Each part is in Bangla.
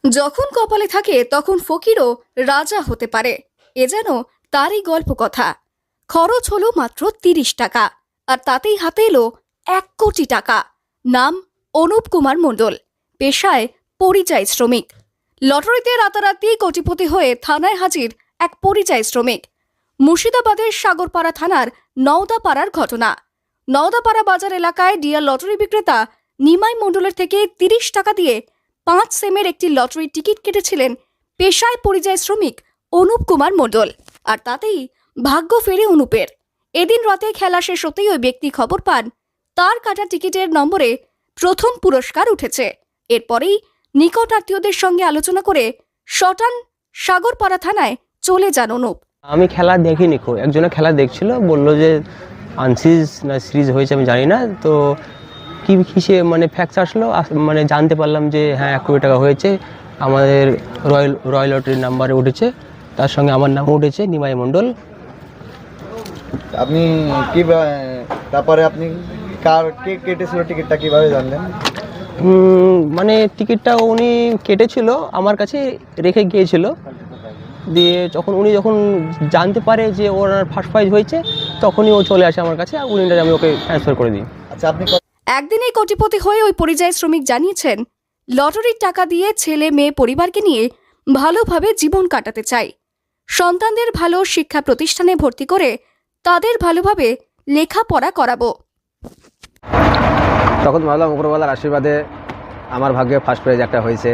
যখন কপালে থাকে তখন ফকিরও রাজা হতে পারে, এ যেন তারই গল্প কথা। খরচ হলো মাত্র ৩০ টাকা, আর তাতেই হাতে এলো ১ কোটি টাকা। নাম অনুপ কুমার মণ্ডল, পেশায় পরিযায়ী শ্রমিক। লটারিতে রাতারাতি কোটিপতি হয়ে থানায় হাজির এক পরিযায়ী শ্রমিক। মুর্শিদাবাদের সাগরপাড়া থানার নওদাপাড়ার ঘটনা। নওদাপাড়া বাজার এলাকায় ডিয়ার লটারি বিক্রেতা নিমাই মণ্ডলের থেকে ৩০ টাকা দিয়ে ৫ সেমের একটি লটারির টিকিট কেটেছিলেন পেশায় পরিযায়ী শ্রমিক অনুপ কুমার মণ্ডল, আর তাতেই ভাগ্য ফেরে অনুপের। এদিন রাতে খেলা শেষ হতেই ওই ব্যক্তি খবর পান তার কাটা টিকিটের নম্বরে প্রথম পুরস্কার উঠেছে। এরপরেই নিকট আত্মীয়দের সঙ্গে আলোচনা করে শটান সাগরপাড়া থানায় চলে যান অনুপ। আমি খেলা দেখিনি, একজনে খেলা দেখছিল, বললো যে আনসিজ না সিরিজ হয়েছে আমি জানি না, তো কি কিসে মানে ফ্যাক্স আসলো, মানে জানতে পারলাম যে হ্যাঁ ১ কোটি টাকা হয়েছে, আমাদের রয়্যাল লটারির নাম্বারে উঠেছে, তার সঙ্গে আমার নাম উঠেছে নিমাই মণ্ডল। আপনি কি তারপরে আপনি কে কেটেছিল টিকিটটা কিভাবে জানলেন? মানে টিকিটটা উনি কেটেছিল, আমার কাছে রেখে গিয়েছিল, দিয়ে উনি যখন জানতে পারে যে ওনার ফার্স্ট প্রাইজ হয়েছে তখনই ও চলে আসে আমার কাছে, আর আমি ওকে ট্রান্সফার করে দিই। আচ্ছা, আপনি একদিনেই কোটিপতি হয়ে ওই পরিযায়ী শ্রমিক জানিয়েছেন লটারির টাকা দিয়ে ছেলে মেয়ে পরিবারকে নিয়ে ভালোভাবে জীবন কাটাতে চাই। সন্তানদের ভালো শিক্ষা প্রতিষ্ঠানে ভর্তি করে তাদের ভালোভাবে লেখাপড়া করাবো। তখন ভাবলাম উপরওয়ালার আশীর্বাদে আমার ভাগ্যে ফার্স্ট প্রাইজ একটা হয়েছে।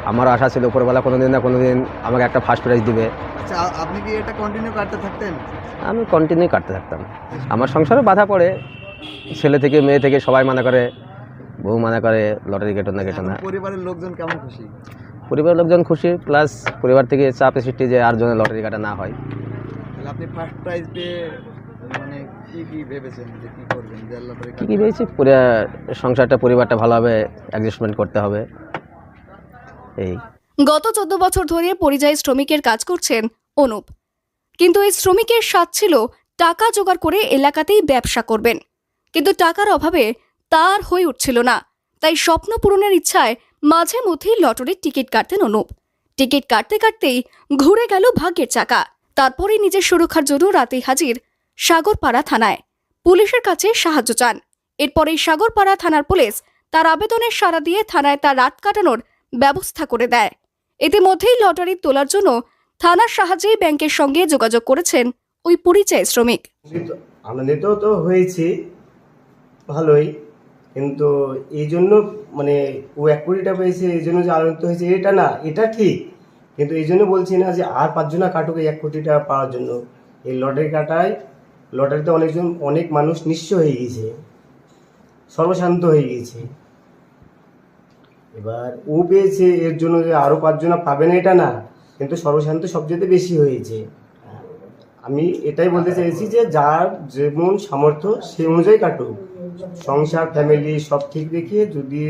আমারও আশা ছিল উপরওয়ালা কোনোদিন না কোনোদিন আমাকে একটা ফার্স্ট প্রাইজ দিবে। আচ্ছা, আপনি কি এটা কন্টিনিউ করতে থাকতেন? আমি কন্টিনিউ কাটতে থাকতাম। আমার সংসারে বাধা পড়ে, ছেলে থেকে মেয়ে থেকে সবাই মানা করে, বউ মানা করে লটারি কেটো না কেটো না। পরিবারের লোকজন কেমন খুশি? পরিবারের লোকজন খুশি, প্লাস পরিবার থেকে চাপ সৃষ্টি যে আর জন্য লটারি কাটা না হয়। তাহলে আপনি ফার্স্ট প্রাইজ পেয়ে মানে কি ভেবেছেন যে কি করবেন? যে লটারি কী ভেবেছি, পুরো সংসারটা পরিবারটা ভালোভাবে অ্যাডজাস্টমেন্ট করতে হবে। এই গত ১৪ বছর ধরে পরিযায়ী শ্রমিকের কাজ করছেন অনুপ, কিন্তু এই শ্রমিকের স্বাদ ছিল টাকা জোগাড় করে এলাকাতেই ব্যবসা করবেন, কিন্তু টাকার অভাবে তার হয়ে উঠছিল না। তাই স্বপ্ন পূরণের ইচ্ছায় মাঝে মধ্যেই লটারির টিকিট কাটতেন অনুপ। টিকিট কাটতে কাটতেই ঘুরে গেল ভাগ্যের চাকা। তারপরেই নিজের সুরক্ষার জন্য রাতেই হাজির সাগরপাড়া থানায়, পুলিশের কাছে সাহায্য চান। এরপরেই সাগরপাড়া থানার পুলিশ তার আবেদনের সাড়া দিয়ে থানায় তার রাত কাটানোর ব্যবস্থা করে দেয়। ইতিমধ্যেই লটারি তোলার জন্য থানার সাহায্যেই ব্যাংকের সঙ্গে যোগাযোগ করেছেন ওই পরিযায়ী শ্রমিক। আনন্দিত তো হয়েছি ভালোই, কিন্তু এই জন্য মানে ও ১ কোটি টাকা পেয়েছে এই জন্য যে আনন্দিত হয়েছে এটা না, এটা ঠিক, কিন্তু এই জন্য বলছি না যে আর ৫ জনা কাটুক এই ১ কোটি টাকা পাওয়ার জন্য। এই লটারিতে অনেক মানুষ নিঃস্ব হয়ে গিয়েছে, সর্বশান্ত হয়ে গিয়েছে। এবার ও পেয়েছে এর জন্য যে আরও ৫ জনা পাবে না এটা না, কিন্তু সর্বশান্ত সবচেয়ে বেশি হয়েছে। আমি এটাই বলতে চাইছি যে যার যেমন সামর্থ্য সেই অনুযায়ী কাটুক, সংসার ফ্যামিলি সব ঠিক রেখে যদি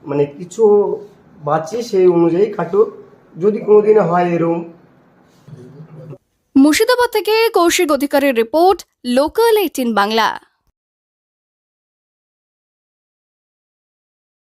মানে কিছু বাঁচে সেই অনুযায়ী কাটুক, যদি কোনোদিনে হয় এরকম। মুর্শিদাবাদ থেকে কৌশিক অধিকারের রিপোর্ট, লোকাল 18 বাংলা।